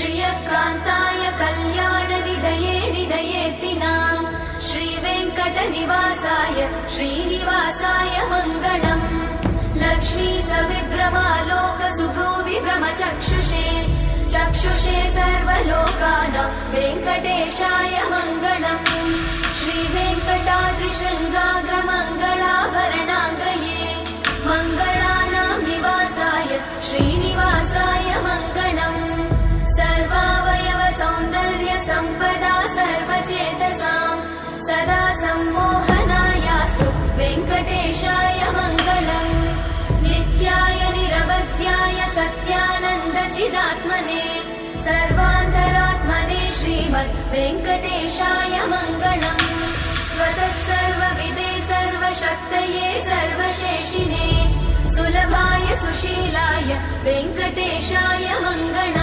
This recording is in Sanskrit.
श्रियकान्ताय कल्याणनिधये निधयेऽर्तिनाम् श्रीवेङ्कटनिवासाय श्रीनिवासाय मङ्गलम् लक्ष्मी सविभ्रमालोकसुभ्रूविभ्रमचक्षुषे चक्षुषे सर्वलोकानां वेङ्कटेशाय मङ्गलम् श्रीवेङ्कटाद्रिशृङ्गाग्रमङ्गलाभरणाङ्गये मङ्गलानां निवासाय श्रीनिवासाय मङ्गलम् सर्वावयव सौन्दर्य सम्पदा सर्वचेतसां सदा सम्मोहनायास्तु वेङ्कटेशाय मङ्गलम् नित्याय निरवध्याय सत्यानन्दचिदात्मने सर्वान्तरात्मने श्रीमद् वेङ्कटेशाय मङ्गलम् स्वतः सर्वविदे सर्वशक्तये सर्वशेषिने सुलभाय सुशीलाय वेङ्कटेशाय मङ्गलम्।